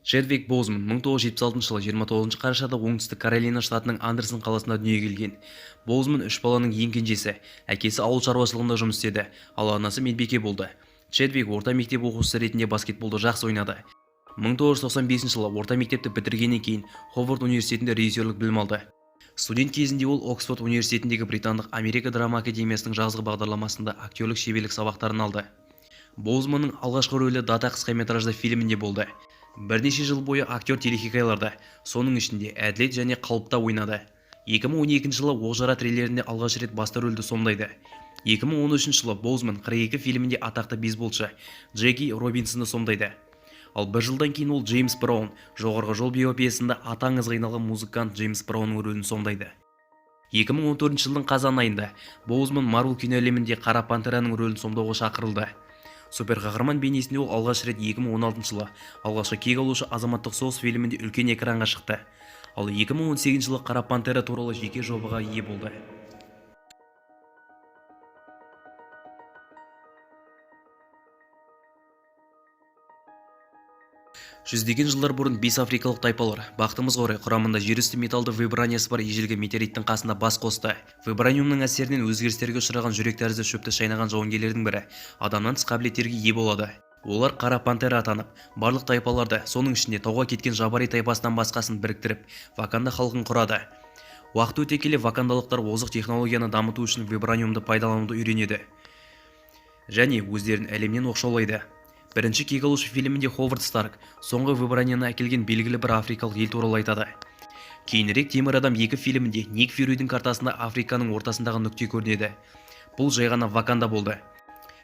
Чедвик Боузман 1976 жылы 29 қарашада оңтүстік Каролина штатының Андерсон қаласында дүниеге келген. Боузман үш баланың ең кенжесі. Әкесі ауыл шаруашылығында жұмыс істеді, ал анасы медбике болды. Чедвик орта мектеп оқушысы ретінде баскетболды жақсы ойнады. 1995 жылы орта мектепті бітіргеннен кейін Ховард университетінде режиссерлік білім алды. Студент кезінде ол Оксфорд университетіндегі британдық Америка драма академиясының жазғы бағдарламасында актерлік шеберлік сабақтарын алды. Боузманның алғашқы рөлі Дата қысқаметражды фильмінде болды. Бірнеше жыл бойы актер телехикаяларда, соның ішінде Әділет және Қалыпта ойнады. 2012 жылы Оқжара триллерінде алғаш рет басты рөлді сомдайды. 2013 жылы Боузман 42 фильмінде атақты бейсболшы Джеки Робинсонды сомдайды. Ал бір жылдан кейін ол Джеймс Браун жоғарғы жол биопиясында аты аңызға айналған музыкант Джеймс Браунның рөлін сомдайды. 2014 жылдың қазан айында Боузман Марвел киноәлемінде Қара Пантераның рөлін сомдауға шақырылды. Суперқахарман бейнесінде ол алғаш рет 2016 жылы алғашқы кек алушы азаматтық соғыс фильмінде үлкен экранға шықты. Ал 2018 жылы Қара Пантера туралы жеке жобаға ие болды. Жүздеген жылдар бұрын 5 африкалық тайпалар бақтымызға орай құрамында жерүсті металды вибраниясы бар ежелгі метеориттің қасында бас қосты. Вибраниумның әсерінен өзгерістерге ұшыраған жүрек тәрізді шөпті шайнаған жауынгерлердің бірі адамнан тыс қабілеттерге ие болады. Олар Қара Пантера атанып, барлық тайпаларды, соның ішінде тауға кеткен Жабари тайпасынан басқасын біріктіріп, Ваканда халқын құрады. Уақыт өте келе вакандалықтар озық технологияны дамыту үшін вибраниумды пайдалануды үйренеді және өздерін әлемнен оқшаулайды. Бірінші кек алушы фильмінде Ховард Старк соңғы вибранияны әкелген белгілі бір африкалық ел туралы айтады. Кейінірек Темір адам 2 фильмінде Ник Фьюридің картасында Африканың ортасындағы нүкте көрінеді. Бұл жай ғана Ваканда болды.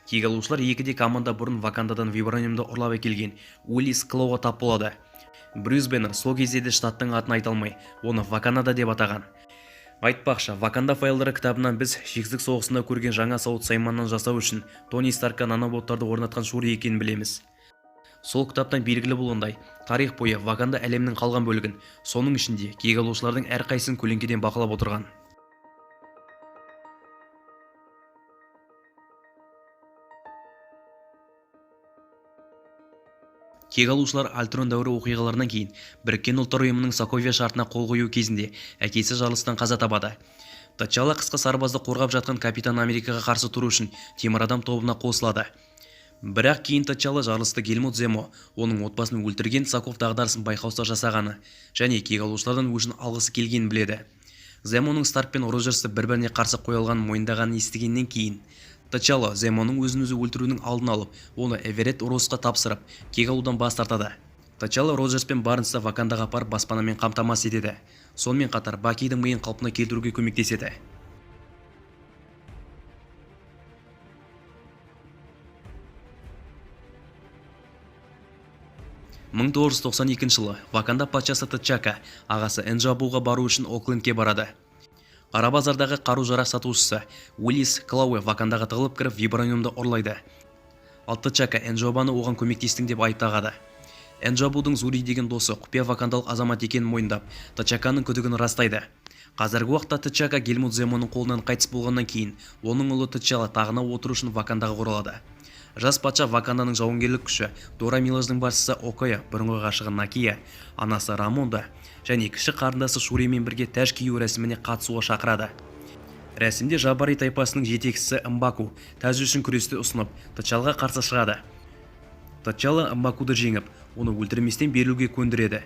Кек алушылар екіде команда бұрын Вакандадан вибраниумды ұрлап әкелген Уиллис Клоуға тап болады. Брюс Беннер сол кезде де штаттың атын айта алмай, оны Ваканда деп атаған. Айтпақшы, Ваканда файлдары кітабынан біз шексіздік соғысында көрген жаңа сауыт сайманнан жасау үшін Тони Старкқа наноботтарды орнатқан Шури екенін білеміз. Сол кітаптан белгілі болғандай, тарих бойы Ваканда әлемнің қалған бөлігін, соның ішінде кек алушылардың әрқайсысын көлеңкеден бақылап отырған. Кек алушылар Альтрон дәуірі оқиғаларынан кейін Біріккен ұлттар ұйымының Соковия шартына қол қою кезінде әкесі жарылыстан қаза табады. Тачала қысқы сарбазды қорғап жатқан Капитан Америкаға қарсы тұру үшін Темір адам тобына қосылады. Бірақ кейін Тачала жарылысты Гельмут Земо, оның отбасын өлтірген Соков дағдарысын байқаусыз жасағаны және кек алушылардан өшін алғысы келгенін біледі. Земоның Старк пен Роджерсты бір-біріне қарсы қойылғанын мойындағанын естігеннен кейін Тачала Земоның өзін-өзі өлтіруінің алдын алып, оны Эверетт Россқа тапсырып, кек алудан бас тартады. Тачала Роджерс пен Барнсты Вакандаға апарып баспанамен қамтамасыз етеді. Сонымен қатар Бакидің миын қалпына келтіруге көмектеседі. Мың 1992 жылы Ваканда патшасы Тачака ағасы Энджабуға бару үшін Оклендке барады. Қара базардағы қару-жарақ сатушысы Уиллис Клоуэ Вакандаға тығылып кіріп вибраниумды ұрлайды. Ал Тачака Энджабуны оған көмектестің деп айыптағады. Энджабудың Зури деген досы құпия вакандалық азамат екенін мойындап, Тачаканың күдігін растайды. Қазіргі уақытта Тачака Гельмут Земоның қолынан қайтыс болғаннан кейін, оның ұлы Тачала тағына отыру үшін Вакандаға оралады. Жас патша Ваканданың жауынгерлік күші Дора Милаждың басшысы Окоя, бұрынғы ғашығы Накия, анасы Рамонда және кіші қарындасы Шуримен бірге тәж кию рәсіміне қатысуға шақырады. Рәсімде Жабари тайпасының жетекшісі Мбаку тәж үшін күресті ұсынып, Тачалаға қарсы шығады. Тачала Мбакуды жеңіп, оны өлтірместен берілуге көндіреді.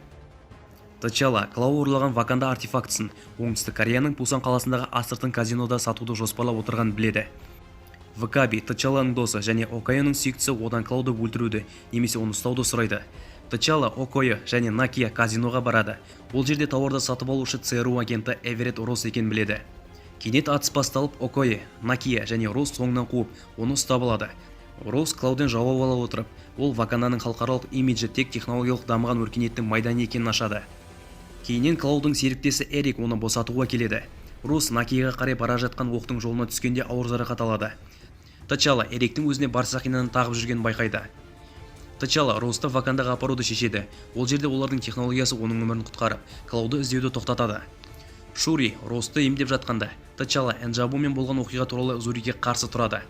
Тачала Клау ұрлаған Ваканда артефактысын оңтүстік Кореяның Пусан қаласындағы астыртын казинода сатуды жоспарлап отырғанын біледі. Вакаби Тачаланың досы және Окаяның сүйіктісі одан Клауды өлтіруді немесе оны ұстауды сұрайды. Тачала, Окоя және Накия казиноға барады. Бұл жерде тауарды сатып алушы ЦРУ агенті Эверетт Росс екенін біледі. Кенет атыс басталып, Окоя, Накия және Росс соңынан қуып, оны ұстап алады. Росс Клауден жауап ала отырып, ол Ваканданың халықаралық имиджі тек технологиялық дамыған өркениеттің майданы екенін ашады. Кейіннен Клаудың серіктесі Эрик оны босатуға келеді. Росс Накияға қарай бара жатқан оқтың жолына түскенде ауыр жарақат алады. Тачала Эриктің өзіне бар сақинаны тағып жүргенін байқайды. Тачала Россты Вакандаға апаруды шешеді. Ол жерде олардың технологиясы оның өмірін құтқарып, Клауды іздеуді тоқтатады. Шури Россты емдеп жатқанда, Тачала Энджабумен болған оқиға туралы Зуриге қарсы тұрады.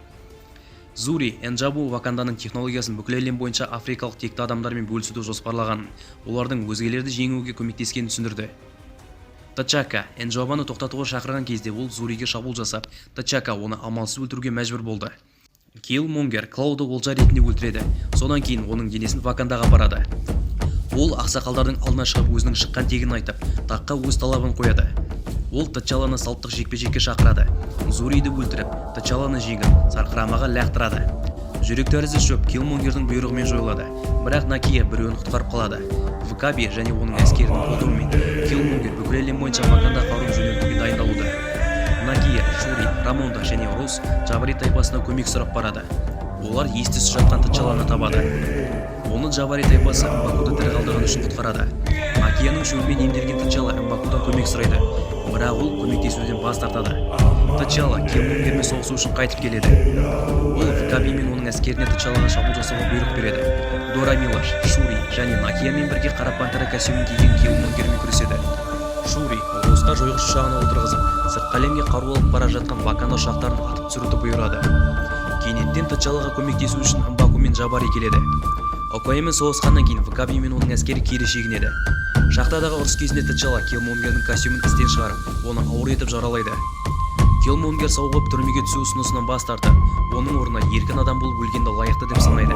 Зури Энджабу Ваканданың технологиясын бүкіл әлем бойынша африкалық текті адамдармен бөлісуді жоспарлағанын, олардың өзгелерді жеңуге көмектескенін түсіндірді. Тачака Энджабаны тоқтатуға шақырған кезде ол Зуриге шабуыл жасап, Тачака оны амалсыз өлтіруге мәжбүр болды. Киллмонгер Клауды олжа ретінде өлтіреді. Содан кейін оның денесін Вакандаға апарады. Ол ақсақалдардың алдына шығып өзінің шыққан тегін айтып, таққа өз талабын қояды. Ол Тачаланы салттық жекпе-жекке шақырады. Зуриді өлтіріп, Тачаланы жеңіп, сарқырамаға лақтырады. Жүрек тәрізді шөп Киллмонгердің бұйрығымен жойылады. Бірақ Накия біреуін құтқарып қалады. Вакаби және оның әскерінің қолдауымен Киллмонгер бүкіл әлем бойынша Ваканда қару жөнелтуге дайындалуда. Накия, Шури, Рамонда және Рос Джабари тайпасына көмек сұрап барады. Олар ес-түссіз жатқан Тачаланы табады. Оны Джабари тайпасы Мбакуды тірі қалдырған үшін құтқарады. Накияның шөбімен емделген Тачала Мбакудан көмек сұрайды, бірақ ол көмектесуден бас тартады. Тачала Киллмонгермен соғысу үшін қайтып келеді. Ол Вакаби мен оның әскеріне Тачалаға шабуыл жасауға бұйрық береді. Дора Милаш, Шури және Накиямен бірге қара пантера костюмін киген Киллмонгермен күреседі. Шури Росқа жойғыш ұшағына отырғызып, сыртқы әлемге қару алып бара жатқан Ваканда ұшақтарын атып түсіруді бұйырады. Кенеттен Тачалаға көмектесу үшін Мбаку мен Джабари келеді. Окоямен соғысқаннан кейін Вакаби мен оның әскері кері шегінеді. Шахтадағы ұрыс кезінде Тачала Киллмонгердің костюмін істен шығарып, оны ауыр етіп жаралайды. Киллмонгер сауығып түрмеге түсу ұсынысынан бас тартып, оның орнына еркін адам болып өлгенді лайықты деп санайды.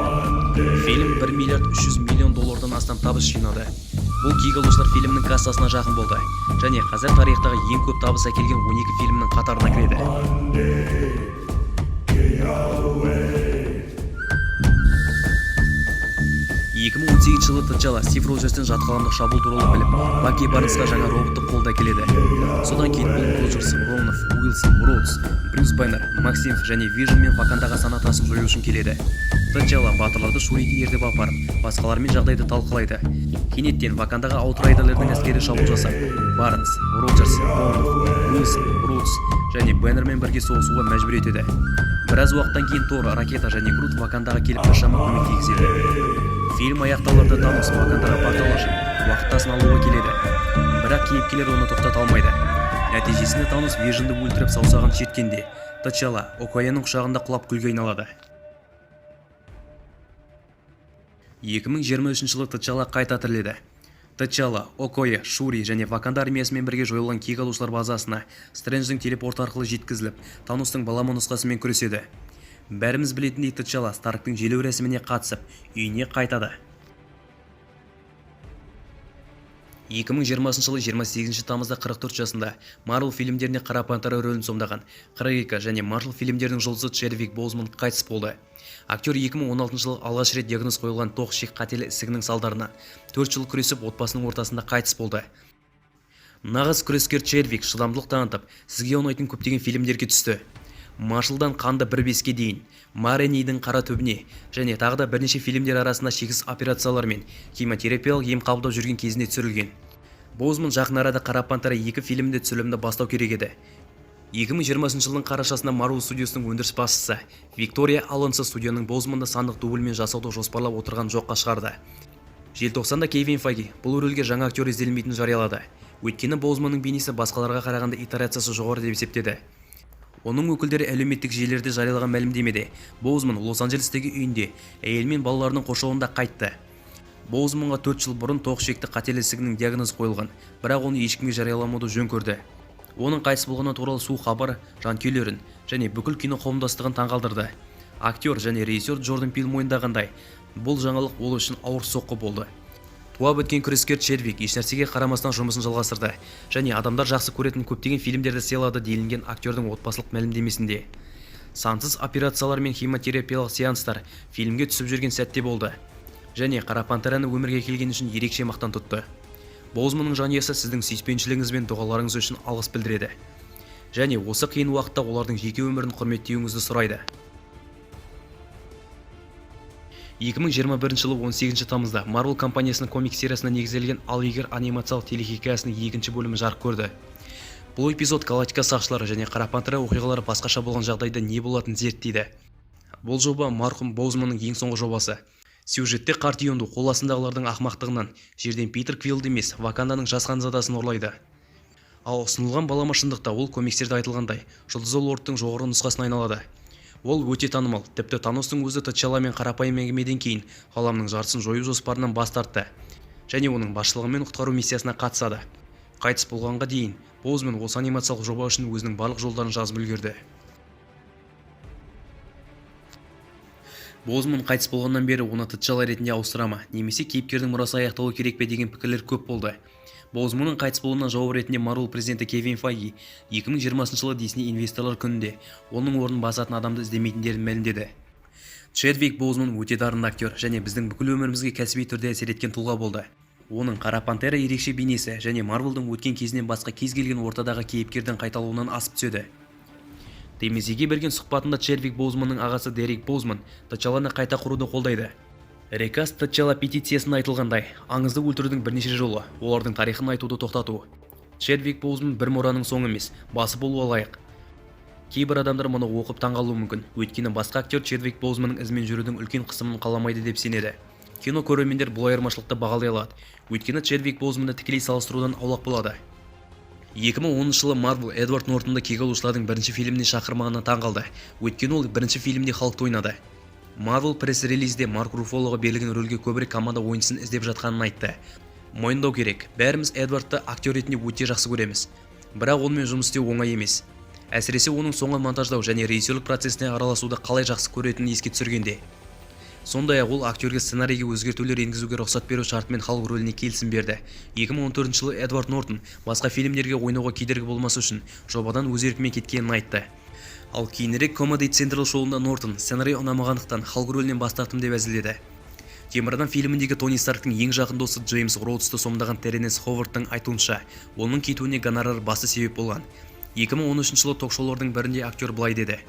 Фильм 1 миллиард 300 миллион доллардан астам табыс жинады. Бұл Кигалушылар фильмнің кассасына жақын болды, және қазір тарихтағы ең көп табыс әкелген 12 фильмнің қатарына кіреді. 2018 жылы Тачала Стив Роджерстен жатқаламдық шабуыл туралы біліп, Баки Барнсқа жаңа роботты қолда келеді. Содан кейін ол Роджерс, Ронов, Уилсон, Роудс, Брюс Бэннер, Максим және Вижн мен Вакандаға санатасын жою үшін келеді. Тачала батырларды Шуриге ертіп апарып, басқалармен жағдайды талқылайды. Кенеттен Вакандаға аутрайдерлердің әскері шабуыл жасап, Барнс, Роджерс, Ронов, Уилсон, Роудс және Бэннермен бірге соғысуға мәжбүр етеді. Біраз уақыттан кейін Тор, Ракета және Грут Вакандаға келіп біршама көмек тигізеді. Фильм аяқталарда Танос Вакандаға портал ашып, уақыттасын алуға келеді. Бірақ кейіпкерлер оны тоқтата алмайды. Нәтижесінде Танос Вижнді өлтіріп саусағын шерткенде, Тачала Окояның құшағында құлап күлге айналады. 2023 жылы Тачала қайта тіріледі. Тачала, Окоя, Шури және Ваканда армиясымен бірге жойылған Кигалушылар базасына Стрэндждің телепорт арқылы жеткізіліп, Таностың балама нұсқасымен күреседі. Бәріміз білетіндей Тачала Старктың желеу рәсіміне қатысып, үйіне қайтады. 2020 жылы 28 тамызда 44 жасында Marvel фильмдеріне қара пантера рөлін сомдаған 42 және Marvel фильмдерінің жұлдызы Чедвик Боузман қайтыс болды. Актер 2016 жылы алғаш рет диагноз қойылған тоқ ішек қателі ісігінің салдарынан 4 жыл күресіп отбасының ортасында қайтыс болды. Нағыз күрескер Чедвик шыдамдылық танытып, сізге ұнайтын көптеген фильмдерге түсті. Маршалдан қанды 1-5-ке дейін, Маренейдің қара төбіне және тағы да бірнеше фильмдер арасында шексіз операциялар мен химиотерапиялық ем қабылдап жүрген кезінде түсірілген. Боузман жақын арада қара пантера 2 фильмінде түсірілімді бастау керек еді. 2020 жылдың қарашасында Marvel студиясының өндіріс басшысы Виктория Алонсо студияның Боузманды сандық дубльмен жасауды жоспарлап отырған жоққа шығарды. Желтоқсанда Кевин Файги бұл рөлге жаңа актер ізделмейтінін жариялады. Өйткені Боузманның бейнесі басқаларға қарағанда итерациясы жоғары деп есептеді. Оның өкілдері әлеуметтік желілерде жариялаған мәлімдемеде Боузман Лос-Анджелестегі үйінде әйелмен балаларының қоршауында қайтты. Боузманға 4 жыл бұрын тоқ ішекті қателі ісігінің диагнозы қойылған, бірақ оны ешкімге жарияламауды жөн көрді. Оның қайтыс болғаны туралы суық хабар жанкүйерлерін және бүкіл кино қауымдастығын таңғалдырды. Актер және режиссер Джордан Пил мойындағандай, бұл жаңалық ол үшін ауыр соққы болды. Туап өткен күрескер Чедвик ешнәрсеге қарамастан жұмысын жалғастырды және адамдар жақсы көретін көптеген фильмдерді сыйлады делінген актердің отбасылық мәлімдемесінде. Сансыз операциялар мен химиотерапиялық сеанстар фильмге түсіп жүрген сәтте болды және қара пантераны өмірге келген үшін ерекше мақтан тұтты. Боузманның жанұясы сіздің сүйіспеншілігіңіз бен дұғаларыңыз үшін алғыс білдіреді және осы қиын уақытта олардың жеке өмірін құрметтеуіңізді сұрайды. 2021 жылы 18 тамызда Marvel компаниясының комик сериясына негізделген Ал егер анимациялық телехикаясының 2 бөлімі жарық көрді. Бұл эпизод галактика сақшылары және қара пантера оқиғалары басқаша болған жағдайда не болатынын зерттейді. Бұл жоба марқұм Боузманның ең соңғы жобасы. Сюжетте қарт Ионду қол астындағылардың ақымақтығынан жерден Питер Квиллді емес, Ваканданың жас ханзадасын ұрлайды. Ал ұсынылған балама шындықта ол комикстерде айтылғандай, Жұлдызды лордтың жоғары нұсқасына айналады. Ол өте танымал, тіпті Таностың өзі T'Challa мен қарапайым әңгімеден кейін ғаламның жартысын жою жоспарынан бас тартты және оның басшылығымен құтқару миссиясына қатысады. Қайтыс болғанға дейін Боузман осы анимациялық жоба үшін өзінің барлық жолдарын жазып үлгерді. Боузман қайтыс болғаннан бері оны T'Challa ретінде ауыстыра ма, немесе кейіпкердің мұрасы аяқталу керек пе деген пікірлер көп болды. Боузманның қайтыс болуына жауап ретінде Marvel президенті Кевин Файги 2020 жылы Disney инвесторлар күнінде оның орнын басатын адамды іздемейтіндерін мәлімдеді. Чедвик Боузман өте дарынды актер және біздің бүкіл өмірімізге кәсіби түрде әсер еткен тұлға болды. Оның Қара Пантера ерекше бейнесі және Marvelдың өткен кезінен басқа кез келген ортадағы кейіпкердің қайталауынан асып түседі. TMZге берген сұхбатында Чедвик Боузманның ағасы Дерек Боузман T'Challаны қайта құруды қолдайды. Рекаст T'Challa петициясында айтылғандай, аңызды өлтірудің бірнеше жолы, олардың тарихын айтуды тоқтату. Чедвик Боузман бір мұраның соңы емес, басы болуға лайық. Кейбір адамдар мұны оқып таңғалуы мүмкін, өйткені басқа актер Чедвик Боузманның ізімен жүрудің үлкен қысымын қаламайды деп сенеді. Кино көрермендер бұл айырмашылықты бағалай алады, өйткені Чедвик Боузманды тікелей салыстырудан аулақ болады. 2010 жылы Marvel Эдвард Нортонды кек алушылардың бірінші фильміне шақырмағанына таңғалды, өйткені ол бірінші фильмде халықты ойнады. Marvel пресс-релизде Марк Руффалоға берілген рөлге көбірек команда ойыншысын іздеп жатқанын айтты. Мойындау керек, бәріміз Эдвардты актер ретінде өте жақсы көреміз, бірақ онымен жұмыс істеу оңай емес. Әсіресе оның соңғы монтаждау және режиссерлік процесіне араласуды қалай жақсы көретінін еске түсіргенде. Сондай-ақ ол актерге сценарийге өзгертулер енгізуге рұқсат беру шартымен халық рөліне келісім берді. 2014 жылы Эдвард Нортон басқа фильмдерге ойнауға кедергі болмасы үшін жобадан өз еркімен кеткенін айтты. Ал кейінірек Comedy Central шоуында Нортон сценарий ұнамағандықтан халық рөлінен бас тарттым деп әзілдеді. Темір адам фильміндегі Тони Старктың ең жақын досы Джеймс Роудсты сомдаған Теренс Ховардтың айтуынша, оның кетуіне гонорар басты себеп болған. 2013 жылы ток-шоулардың бірінде актер былай деді: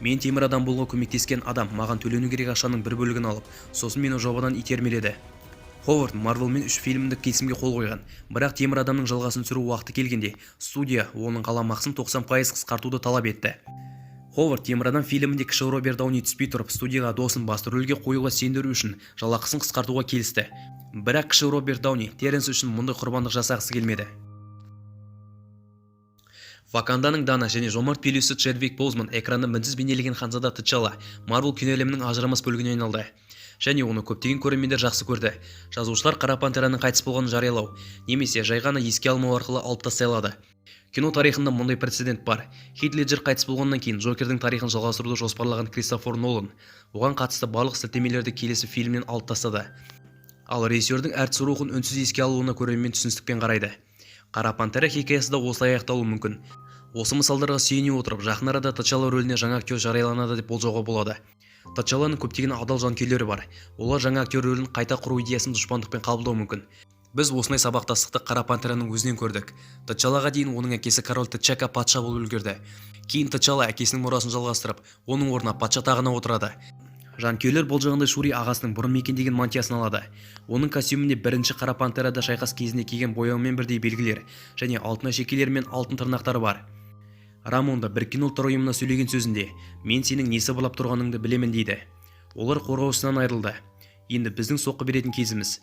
"Мен темір адам болуға көмектескен адам маған төлену керек ақшаның бір бөлігін алып, сосын мені жобадан итермеледі." Ховард Marvelмен 3 фильмдік келісімге қол қойған, бірақ темір адамның жалғасын түсіру уақыты келгенде, студия оның қаламақысын 90% қысқартуды талап етті. Ховард темір адам фильмінде кіші Роберт Дауни түспей тұрып, студияға досын басты рөлге қоюға сендіру үшін жалақысын қысқартуға келісті. Бірақ кіші Роберт Дауни Теренс үшін мұндай құрбандық жасағысы келмеді. Ваканданың дана және жомарт билеушісі Чедвик Боузман экранда мінсіз бейнелеген ханзада T'Challa Marvel киноәлемінің ажырамас бөлігіне айналды. Және оны көптеген көрермендер жақсы көрді. Жазушылар Қара Пантераның қайтыс болғанын жариялау немесе жай ғана еске алмау арқылы алып тастай алады. Кино тарихында мұндай прецедент бар. Хит Леджер қайтыс болғаннан кейін Джокердің тарихын жалғастыруды жоспарлаған Кристофер Нолан оған қатысты барлық сілтемелерді келесі фильмнен алып тастады. Ал режиссердің әртіс рухын үнсіз еске алуына көрермен түсіністікпен қарайды. Қара Пантера хикаясы да осылай аяқталуы мүмкін. Осы мысалдарға сүйене отырып, жақын арада T'Challa рөліне жаңа актер жарияланады деп болжауға болады. T'Challaның көптеген адал жанкүйерлері бар. Олар жаңа актер рөлін қайта құру идеясын дұшпандықпен қабылдау мүмкін. Біз осындай сабақтастықты Қара Пантераның өзінен көрдік. T'Challaға дейін оның әкесі король T'Chaka патша болып үлгерді. Кейін T'Challa әкесінің мұрасын жалғастырып, оның орнына патша тағына отырады. Жанкүйерлер болжағандай Шури ағасының бұрын мекендеген мантиясын алады. Оның костюмінде бірінші Қара Пантерада шайқас кезінде киген бояумен бірдей белгілер және алтын әшекейлер мен алтын тырнақтары бар. Рамонда Біріккен ұлттар ұйымына сөйлеген сөзінде: "Мен сенің не сыбырлап тұрғаныңды білемін" дейді. Олар қорғаушысынан айырылды. Енді біздің соққы беретін кезіміз.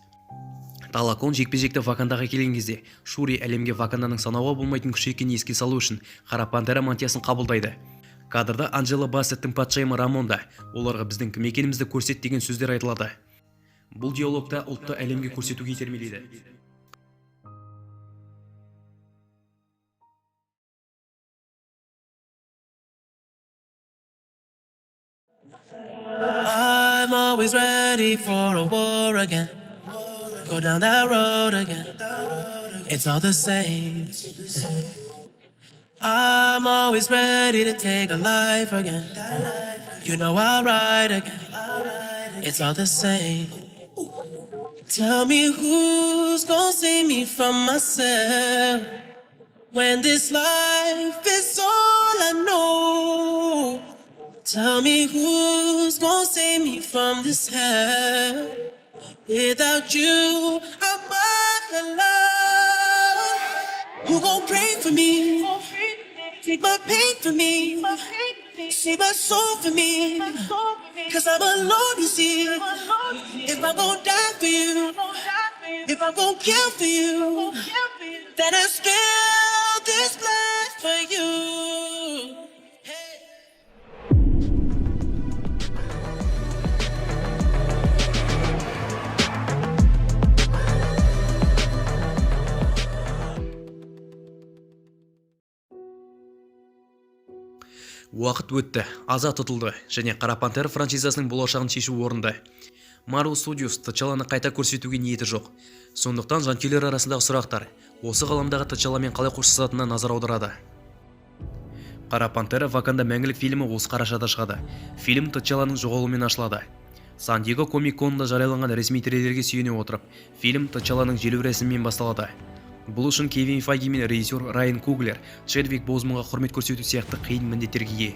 Талакон жекпе-жекті Вакандаға келген кезде Шури әлемге Ваканданың санауға болмайтын күш екенін еске салу үшін Қара Пантера мантиясын қабылдайды. Кадрда Анджела Бассеттің патшайымы Рамонда оларға біздің кім екенімізді көрсет деген сөздер айтылады. Бұл диалогта ұлтты әлемге көрсетуге итермелейді. I'm always ready for a war again. Go down that road again. It's all the same. I'm always ready to take a life again. You know I'll ride again. It's all the same. Tell me who's gonna save me from myself when this life is all I know. Tell me who's gonna save me from this hell. Without you, I'm all alone. Who gon' pray for me? Take my pain for me. Save my soul for me. Cause I'm alone, you see. If I'm gon' die for you, if I'm gon' kill for you, then I spill this blood for you. Hey. Уақыт өтті, аза тұтылды және Қара Пантера франшизасының болашағын шешу орынды. Marvel Studios T'Challаны қайта көрсетуге ниеті жоқ. Сондықтан жанкүйерлер арасындағы сұрақтар осы ғаламдағы T'Challaмен қалай қоштасатынына назар аударады. Қара Пантера Ваканда мәңгілік фильмі осы қарашада шығады. Фильм T'Challаның жоғалуымен ашылады. Сан-Диего комик-конында жарияланған ресми трейлерге сүйене отырып, фильм T'Challаның желеу рәсімімен басталады. Бұл үшін Кевин Файги мен режиссер Райан Куглер Чедвик Бозманға құрмет көрсету сияқты қиын міндеттерге ие.